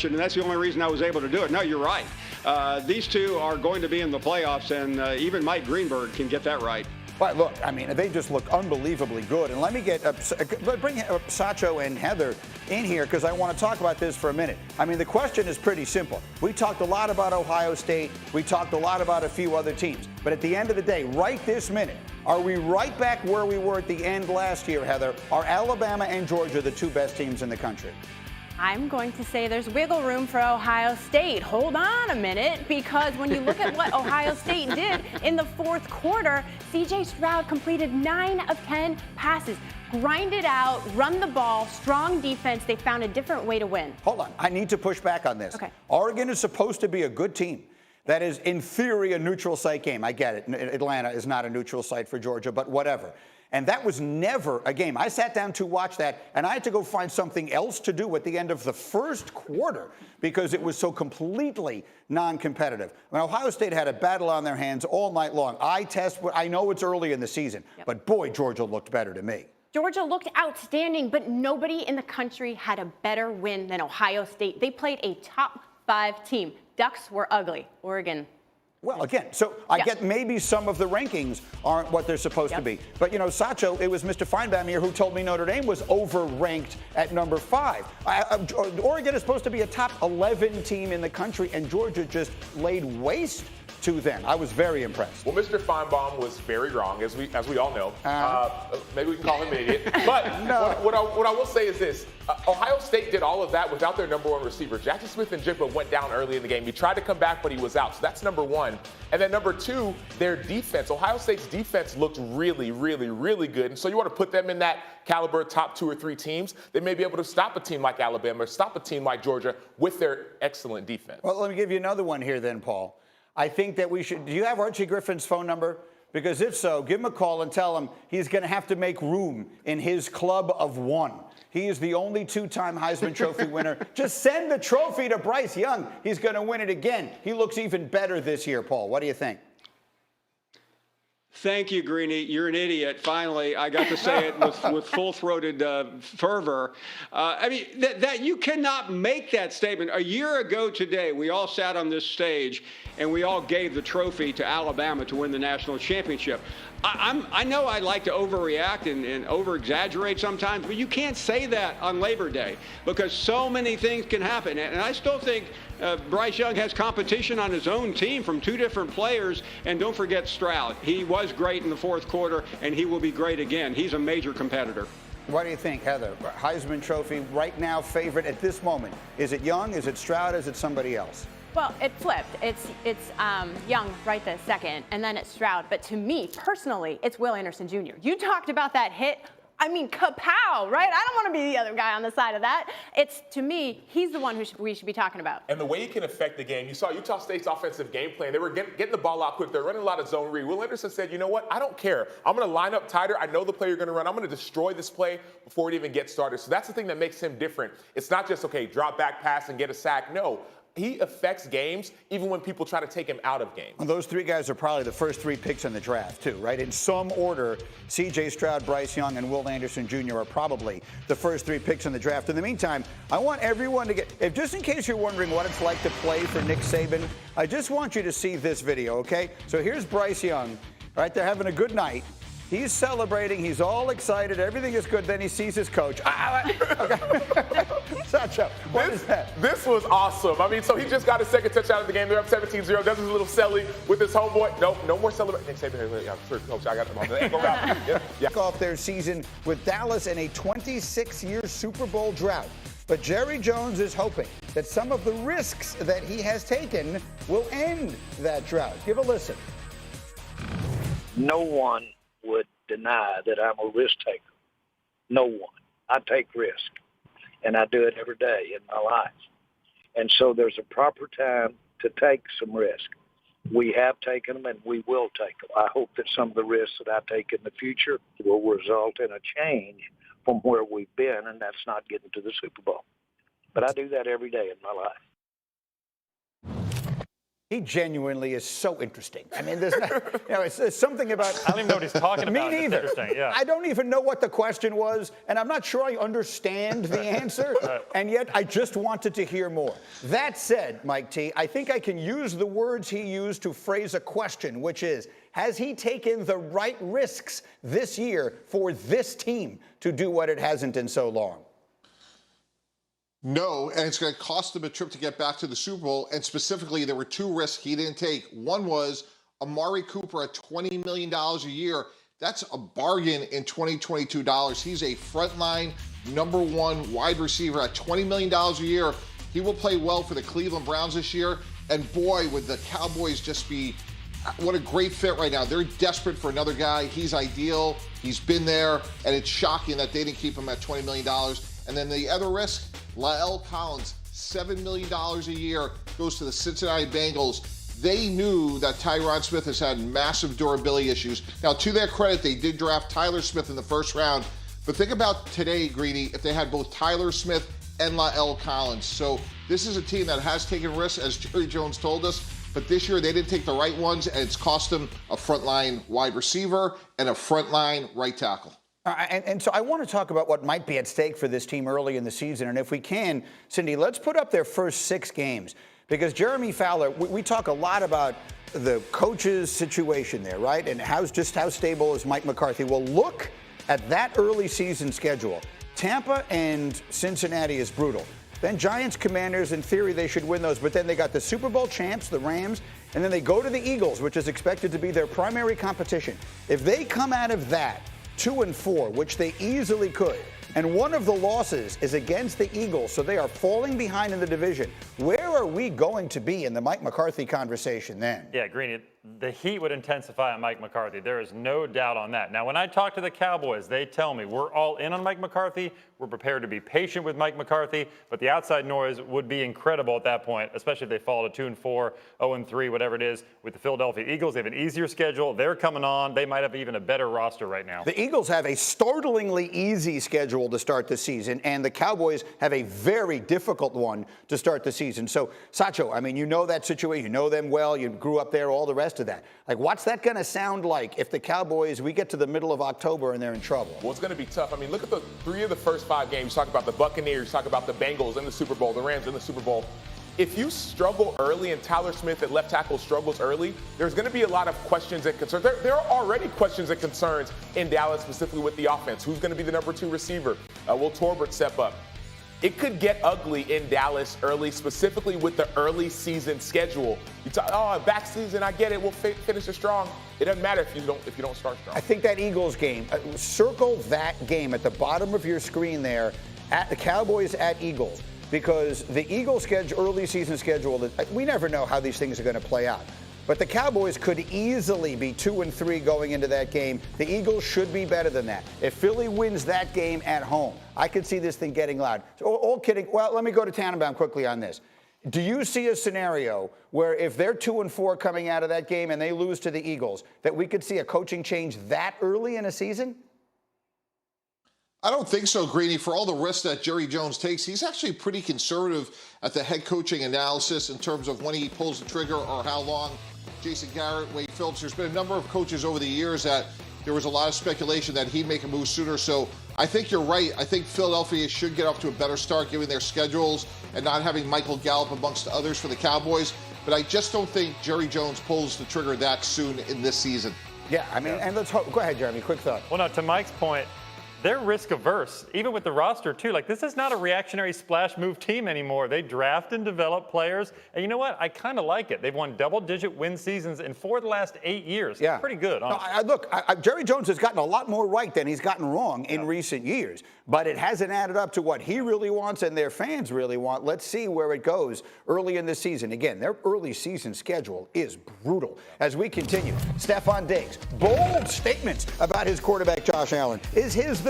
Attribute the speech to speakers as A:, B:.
A: and that's the only reason I was able to do it. No, you're right. These two are going to be in the playoffs, and even Mike Greenberg can get that right.
B: But look, I mean, they just look unbelievably good. And let me bring Sacho and Heather in here because I want to talk about this for a minute. I mean, the question is pretty simple. We talked a lot about Ohio State. We talked a lot about a few other teams. But at the end of the day, right this minute, are we right back where we were at the end last year, Heather? Are Alabama and Georgia the two best teams in the country?
C: I'm going to say there's wiggle room for Ohio State. Hold on a minute, because when you look at what Ohio State did in the fourth quarter, C.J. Stroud completed 9 of 10 passes, grinded out, run the ball, strong defense. They found a different way to win.
B: Hold on. I need to push back on this.
C: Okay.
B: Oregon is supposed to be a good team. That is, in theory, a neutral site game. I get it. Atlanta is not a neutral site for Georgia, but whatever. And that was never a game. I sat down to watch that, and I had to go find something else to do at the end of the first quarter because it was so completely non-competitive. I mean, Ohio State had a battle on their hands all night long. I know it's early in the season, but boy, Georgia looked better to me.
C: Georgia looked outstanding, but nobody in the country had a better win than Ohio State. They played a top 5 team. Ducks were ugly. Oregon.
B: Well, again, so I get maybe some of the rankings aren't what they're supposed to be. But, you know, Sacho, it was Mr. Finebaum here who told me Notre Dame was overranked at number 5. Oregon is supposed to be a top 11 team in the country, and Georgia just laid waste to them. I was very impressed.
D: Well, Mr. Finebaum was very wrong, as we all know. Maybe we can call him an idiot. But no. what I will say is this. Ohio State did all of that without their number 1 receiver. Jackson Smith-Njigba went down early in the game. He tried to come back, but he was out. So that's number 1. And then number 2, their defense. Ohio State's defense looked really, really, really good. And so you want to put them in that caliber top 2 or 3 teams. They may be able to stop a team like Alabama or stop a team like Georgia with their excellent defense.
B: Well, let me give you another one here then, Paul. I think that we should. Do you have Archie Griffin's phone number? Because if so, give him a call and tell him he's going to have to make room in his club of 1. He is the only 2-time Heisman Trophy winner. Just send the trophy to Bryce Young. He's going to win it again. He looks even better this year, Paul. What do you think?
A: Thank you, Greeny. You're an idiot. Finally, I got to say it with full-throated fervor. I mean, that you cannot make that statement. A year ago today, we all sat on this stage and we all gave the trophy to Alabama to win the national championship. I know I like to overreact and over-exaggerate sometimes, but you can't say that on Labor Day because so many things can happen. And I still think Bryce Young has competition on his own team from 2 different players. And don't forget Stroud. He was great in the fourth quarter, and he will be great again. He's a major competitor.
B: What do you think, Heather? Heisman Trophy right now favorite at this moment. Is it Young? Is it Stroud? Is it somebody else?
C: Well, it flipped. It's Young right this second, and then it's Stroud. But to me, personally, it's Will Anderson Jr. You talked about that hit. I mean, kapow, right? I don't want to be the other guy on the side of that. It's, to me, he's the one who we should be talking about.
D: And the way he can affect the game, you saw Utah State's offensive game plan. They were getting the ball out quick. They're running a lot of zone read. Will Anderson said, you know what? I don't care. I'm going to line up tighter. I know the play you're going to run. I'm going to destroy this play before it even gets started. So that's the thing that makes him different. It's not just, okay, drop back pass and get a sack. No. He affects games even when people try to take him out of games.
B: Well, those 3 guys are probably the first 3 picks in the draft, too, right? In some order, C.J. Stroud, Bryce Young, and Will Anderson Jr. are probably the first 3 picks in the draft. In the meantime, I want everyone to get, just in case you're wondering what it's like to play for Nick Saban, I just want you to see this video, okay? So here's Bryce Young, right? They're having a good night. He's celebrating. He's all excited. Everything is good. Then he sees his coach. Sacho, what is that?
D: This was awesome. I mean, so he just got his second touchdown of the game. They're up 17-0. Does his little celly with his homeboy. No more celebration. Nick Saban, coach, I got him on the ankle route.
B: Kick off their season with Dallas in a 26-year Super Bowl drought. But Jerry Jones is hoping that some of the risks that he has taken will end that drought. Give a listen.
E: No one would deny that I'm a risk taker. No one. I take risk, and I do it every day in my life. And so there's a proper time to take some risk. We have taken them, and we will take them. I hope that some of the risks that I take in the future will result in a change from where we've been, and that's not getting to the Super Bowl. But I do that every day in my life.
B: He genuinely is so interesting. I mean, there's it's something about.
F: I don't even know what he's talking about.
B: Me neither.
F: It's interesting, yeah.
B: I don't even know what the question was, and I'm not sure I understand the answer, and yet I just wanted to hear more. That said, Mike T, I think I can use the words he used to phrase a question, which is, has he taken the right risks this year for this team to do what it hasn't in so long?
G: No, and it's going to cost them a trip to get back to the Super Bowl. And specifically, there were two risks he didn't take. One was Amari Cooper at $20 million a year. That's a bargain in 2022 dollars. He's a frontline #1 wide receiver at $20 million a year. He will play well for the Cleveland Browns this year. And boy, would the Cowboys just be, what a great fit right now. They're desperate for another guy. He's ideal. He's been there. And it's shocking that they didn't keep him at $20 million. And then the other risk, La'el Collins, $7 million a year, goes to the Cincinnati Bengals. They knew that Tyron Smith has had massive durability issues. Now, to their credit, they did draft Tyler Smith in the first round. But think about today, Greeny, if they had both Tyler Smith and La'el Collins. So this is a team that has taken risks, as Jerry Jones told us. But this year, they didn't take the right ones, and it's cost them a frontline wide receiver and a frontline right tackle.
B: And so I want to talk about what might be at stake for this team early in the season. And if we can, Cindy, let's put up their first 6 games. Because Jeremy Fowler, we talk a lot about the coach's situation there, right? And how stable is Mike McCarthy? Well, look at that early season schedule. Tampa and Cincinnati is brutal. Then Giants, Commanders, in theory, they should win those. But then they got the Super Bowl champs, the Rams, and then they go to the Eagles, which is expected to be their primary competition. If they come out of that 2-4, which they easily could, and one of the losses is against the Eagles, so they are falling behind in the division, where are we going to be in the Mike McCarthy conversation then?
F: Yeah, Greeny, the heat would intensify on Mike McCarthy. There is no doubt on that. Now, when I talk to the Cowboys, they tell me we're all in on Mike McCarthy. We're prepared to be patient with Mike McCarthy, but the outside noise would be incredible at that point, especially if they fall to 2-4, 0-3, whatever it is. With the Philadelphia Eagles, they have an easier schedule. They're coming on. They might have even a better roster right now.
B: The Eagles have a startlingly easy schedule to start the season, and the Cowboys have a very difficult one to start the season. So, Sacho, I mean, you know that situation. You know them well. You grew up there, all the rest of that. Like, what's that going to sound like if the Cowboys, we get to the middle of October and they're in trouble?
D: Well, it's going to be tough. I mean, look at the 3 of the first 5 games. You talk about the Buccaneers, you talk about the Bengals in the Super Bowl, the Rams in the Super Bowl. If you struggle early and Tyler Smith at left tackle struggles early, there's going to be a lot of questions and concerns. There are already questions and concerns in Dallas, specifically with the offense. Who's going to be the number 2 receiver? Will Torbert step up? It could get ugly in Dallas early, specifically with the early season schedule. You talk, back season, I get it. We'll finish it strong. It doesn't matter if you don't start strong.
B: I think that Eagles game, circle that game at the bottom of your screen there, at the Cowboys at Eagles, because the Eagles' early season schedule, we never know how these things are going to play out. But the Cowboys could easily be 2-3 going into that game. The Eagles should be better than that. If Philly wins that game at home, I could see this thing getting loud. So, all kidding. Well, let me go to Tannenbaum quickly on this. Do you see a scenario where if they're 2-4 coming out of that game and they lose to the Eagles, that we could see a coaching change that early in a season?
G: I don't think so, Greeny. For all the risks that Jerry Jones takes, he's actually pretty conservative at the head coaching analysis in terms of when he pulls the trigger or how long. Jason Garrett, Wade Phillips, there's been a number of coaches over the years that there was a lot of speculation that he'd make a move sooner. So I think you're right. I think Philadelphia should get off to a better start given their schedules and not having Michael Gallup amongst the others for the Cowboys. But I just don't think Jerry Jones pulls the trigger that soon in this season.
B: Yeah, I mean, and let's hope. Go ahead, Jeremy. Quick thought.
F: Well, no, to Mike's point, they're risk averse, even with the roster too. Like, this is not a reactionary splash move team anymore. They draft and develop players. And you know what? I kind of like it. They've won double-digit win seasons in 4 of the last 8 years.
B: Yeah.
F: Pretty good, honestly.
B: No, look, Jerry Jones has gotten a lot more right than he's gotten wrong in recent years. But it hasn't added up to what he really wants and their fans really want. Let's see where it goes early in the season. Again, their early season schedule is brutal. As we continue, Stefon Diggs, bold statements about his quarterback, Josh Allen. Is his the